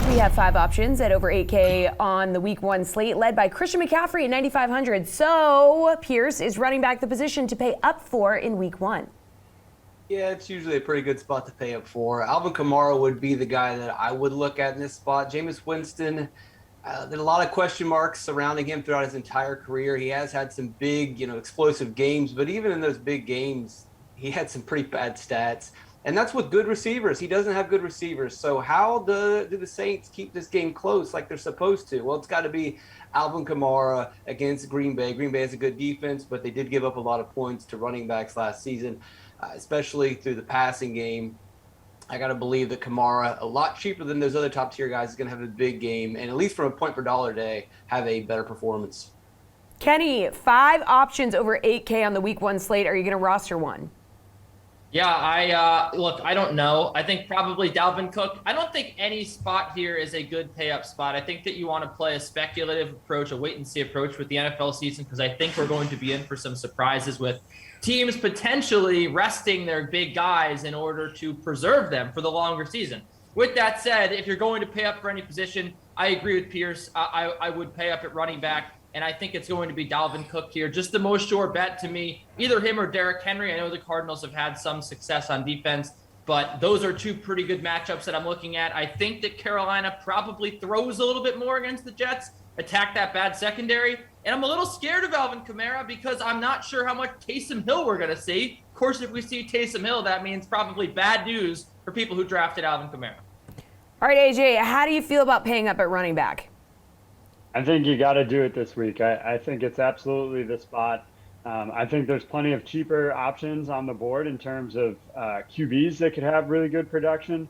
We have 5 options at over 8K on the Week 1 slate, led by Christian McCaffrey at 9,500. So Pearce is running back the position to pay up for in Week 1. Yeah, it's usually a pretty good spot to pay up for. Alvin Kamara would be the guy that I would look at in this spot. Jamies Winston, there's a lot of question marks surrounding him throughout his entire career. He has had some big, explosive games, but even in those big games, he had some pretty bad stats. And that's with good receivers. He doesn't have good receivers. So how do the Saints keep this game close like they're supposed to? Well, it's got to be Alvin Kamara against Green Bay. Green Bay has a good defense, but they did give up a lot of points to running backs last season, especially through the passing game. I got to believe that Kamara, a lot cheaper than those other top-tier guys, is going to have a big game, and at least from a point-per-dollar day, have a better performance. Kenny, 5 options over 8K on the Week 1 slate. Are you going to roster one? Yeah, look, I don't know. I think probably Dalvin Cook. I don't think any spot here is a good pay-up spot. I think that you want to play a speculative approach, a wait-and-see approach with the NFL season, because I think we're going to be in for some surprises with teams potentially resting their big guys in order to preserve them for the longer season. With that said, if you're going to pay up for any position, I agree with Pearce. I would pay up at running back. And I think it's going to be Dalvin Cook here. Just the most sure bet to me, either him or Derrick Henry. I know the Cardinals have had some success on defense, but those are 2 pretty good matchups that I'm looking at. I think that Carolina probably throws a little bit more against the Jets, attack that bad secondary. And I'm a little scared of Alvin Kamara because I'm not sure how much Taysom Hill we're going to see. Of course, if we see Taysom Hill, that means probably bad news for people who drafted Alvin Kamara. All right, AJ, how do you feel about paying up at running back? I think you got to do it this week. I think it's absolutely the spot. I think there's plenty of cheaper options on the board in terms of QBs that could have really good production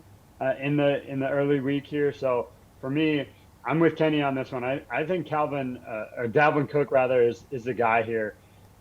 in the early week here. So for me, I'm with Kenny on this one. I think Dalvin Cook rather is the guy here.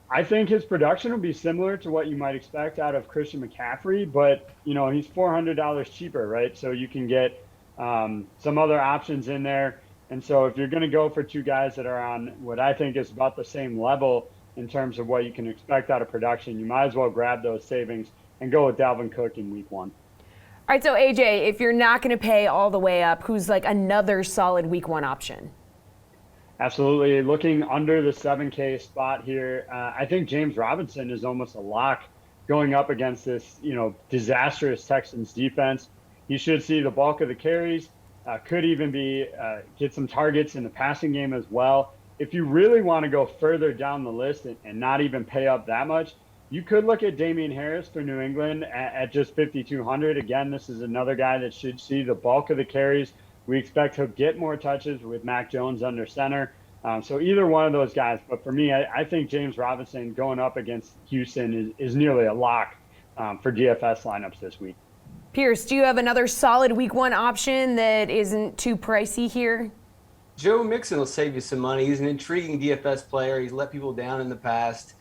I think his production will be similar to what you might expect out of Christian McCaffrey, but he's $400 cheaper, right? So you can get some other options in there. And so if you're going to go for 2 guys that are on what I think is about the same level in terms of what you can expect out of production, you might as well grab those savings and go with Dalvin Cook in Week 1. All right, so AJ, if you're not going to pay all the way up, who's like another solid Week 1 option? Absolutely. Looking under the 7K spot here, I think James Robinson is almost a lock going up against this, disastrous Texans defense. He should see the bulk of the carries. Could even be get some targets in the passing game as well. If you really want to go further down the list and not even pay up that much, you could look at Damian Harris for New England at just 5,200. Again, this is another guy that should see the bulk of the carries. We expect he'll get more touches with Mac Jones under center. So either one of those guys. But for me, I think James Robinson going up against Houston is nearly a lock for DFS lineups this week. Pearce, do you have another solid Week 1 option that isn't too pricey here? Joe Mixon will save you some money. He's an intriguing DFS player. He's let people down in the past.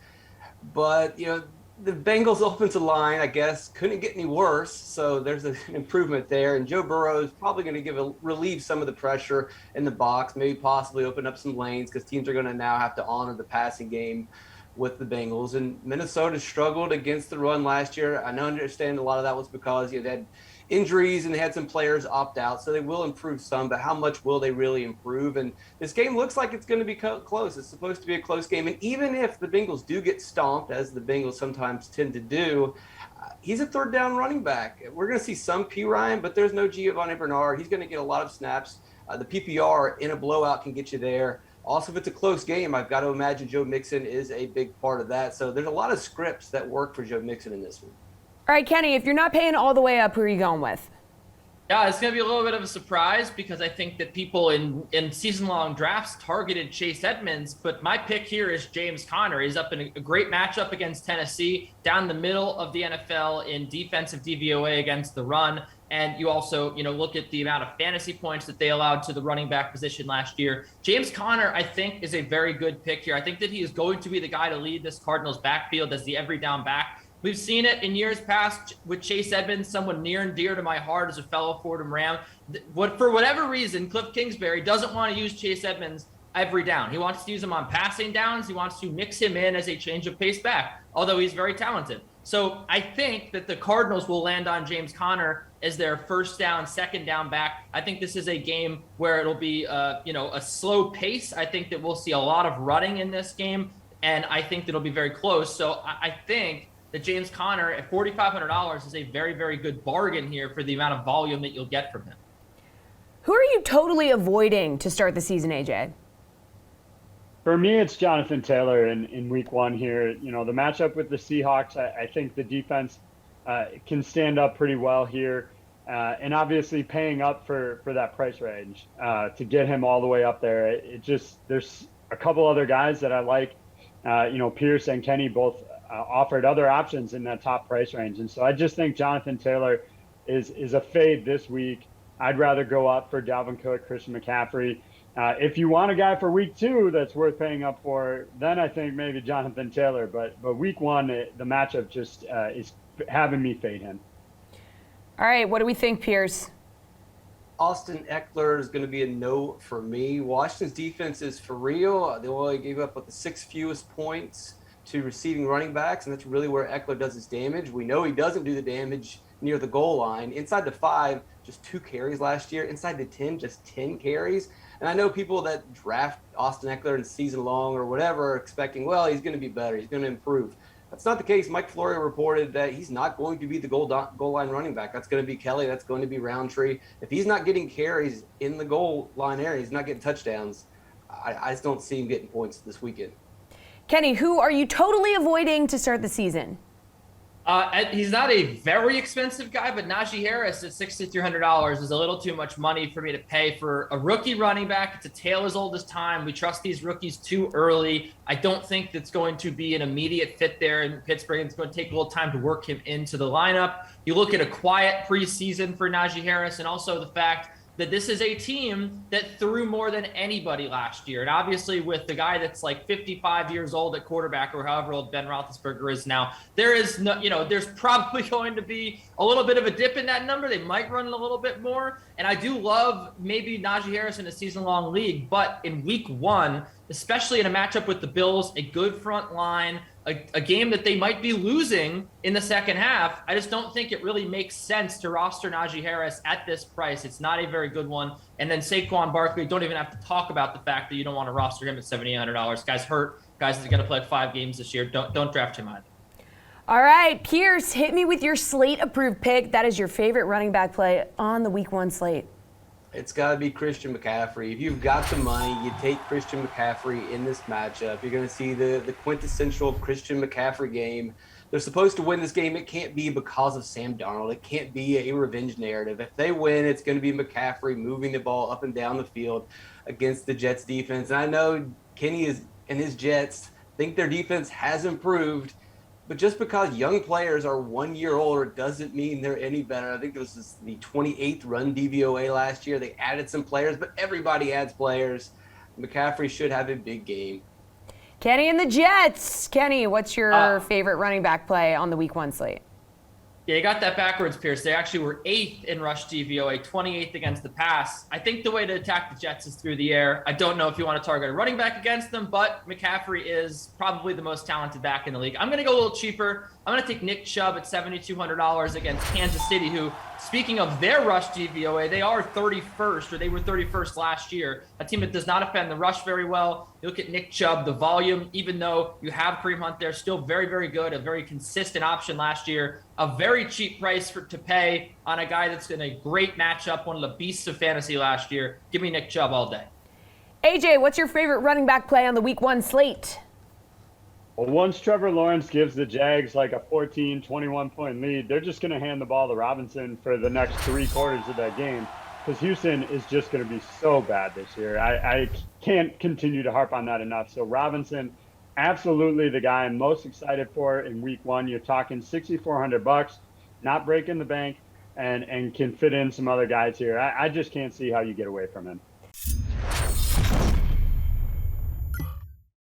But, the Bengals offensive line, I guess, couldn't get any worse. So there's an improvement there. And Joe Burrow is probably going to relieve some of the pressure in the box, maybe possibly open up some lanes because teams are going to now have to honor the passing game with the Bengals. And Minnesota struggled against the run last year. I understand a lot of that was because they had injuries and they had some players opt out, so they will improve some, but how much will they really improve? And this game looks like it's going to be close. It's supposed to be a close game. And even if the Bengals do get stomped, as the Bengals sometimes tend to do, he's a 3rd down running back. We're going to see some P. Ryan, but there's no Giovanni Bernard. He's going to get a lot of snaps. The PPR in a blowout can get you there. Also, if it's a close game, I've got to imagine Joe Mixon is a big part of that. So there's a lot of scripts that work for Joe Mixon in this one. All right, Kenny, if you're not paying all the way up, who are you going with? Yeah, it's going to be a little bit of a surprise because I think that people in season-long drafts targeted Chase Edmonds, but my pick here is James Conner. He's up in a great matchup against Tennessee, down the middle of the NFL in defensive DVOA against the run. And you also, look at the amount of fantasy points that they allowed to the running back position last year. James Conner, I think, is a very good pick here. I think that he is going to be the guy to lead this Cardinals backfield as the every down back. We've seen it in years past with Chase Edmonds, someone near and dear to my heart as a fellow Fordham Ram. For whatever reason, Cliff Kingsbury doesn't want to use Chase Edmonds every down. He wants to use him on passing downs. He wants to mix him in as a change of pace back, although he's very talented. So I think that the Cardinals will land on James Conner as their first down, second down back. I think this is a game where it'll be, a slow pace. I think that we'll see a lot of running in this game, and I think that it'll be very close. So I think that James Conner at $4,500 is a very, very good bargain here for the amount of volume that you'll get from him. Who are you totally avoiding to start the season, AJ? For me, it's Jonathan Taylor in week one here. The matchup with the Seahawks, I think the defense can stand up pretty well here. And obviously paying up for that price range to get him all the way up there. There's a couple other guys that I like. Pearce and Kenny both offered other options in that top price range. And so I just think Jonathan Taylor is a fade this week. I'd rather go up for Dalvin Cook, Christian McCaffrey. If you want a guy for week two that's worth paying up for, then I think maybe Jonathan Taylor. But week one, the matchup just is having me fade him. All right, what do we think, Pearce? Austin Eckler is going to be a no for me. Washington's defense is for real. They only gave up the 6 fewest points to receiving running backs, and that's really where Eckler does his damage. We know he doesn't do the damage near the goal line. Inside the 5, just 2 carries last year. Inside the 10, just 10 carries. And I know people that draft Austin Eckler in season long or whatever are expecting, well, he's going to be better. He's going to improve. That's not the case. Mike Florio reported that he's not going to be the goal line running back. That's going to be Kelly. That's going to be Roundtree. If he's not getting carries in the goal line area, he's not getting touchdowns. I just don't see him getting points this weekend. Kenny, who are you totally avoiding to start the season? He's not a very expensive guy, but Najee Harris at $6,300 is a little too much money for me to pay for a rookie running back. It's a tale as old as time. We trust these rookies too early. I don't think that's going to be an immediate fit there in Pittsburgh. It's going to take a little time to work him into the lineup. You look at a quiet preseason for Najee Harris, and also the fact that this is a team that threw more than anybody last year. And obviously with the guy that's like 55 years old at quarterback, or however old Ben Roethlisberger is now, there's probably going to be a little bit of a dip in that number. They might run a little bit more. And I do love maybe Najee Harris in a season-long league, but in week one, especially in a matchup with the Bills, a good front line, a game that they might be losing in the second half, I just don't think it really makes sense to roster Najee Harris at this price. It's not a very good one. And then Saquon Barkley, don't even have to talk about the fact that you don't want to roster him at $7,800. Guy's hurt. Guys are going to play 5 games this year. Don't draft him either. All right, Pearce, hit me with your slate-approved pick. That is your favorite running back play on the week one slate. It's got to be Christian McCaffrey. If you've got the money, you take Christian McCaffrey in this matchup. You're going to see the quintessential Christian McCaffrey game. They're supposed to win this game. It can't be because of Sam Darnold. It can't be a revenge narrative. If they win, it's going to be McCaffrey moving the ball up and down the field against the Jets defense. And I know Kenny and his Jets think their defense has improved, but just because young players are 1 year older doesn't mean they're any better. I think it was the 28th run DVOA last year. They added some players, but everybody adds players. McCaffrey should have a big game. Kenny and the Jets. Kenny, what's your favorite running back play on the week one slate? Yeah, you got that backwards, Pearce. They actually were 8th in rush DVOA, 28th against the pass. I think the way to attack the Jets is through the air. I don't know if you want to target a running back against them, but McCaffrey is probably the most talented back in the league. I'm going to go a little cheaper. I'm going to take Nick Chubb at $7,200 against Kansas City, who, speaking of their rush DVOA, they are 31st, or they were 31st last year. A team that does not defend the rush very well. You look at Nick Chubb, the volume, even though you have Kareem Hunt there, still very, very good, a very consistent option last year. A very cheap price to pay on a guy that's in a great matchup, one of the beasts of fantasy last year. Give me Nick Chubb all day. AJ, what's your favorite running back play on the week one slate? Well, once Trevor Lawrence gives the Jags like a 14, 21-point lead, they're just going to hand the ball to Robinson for the next 3 quarters of that game, because Houston is just going to be so bad this year. I can't continue to harp on that enough. So Robinson, absolutely the guy I'm most excited for in week one. You're talking $6,400, not breaking the bank, and can fit in some other guys here. I just can't see how you get away from him.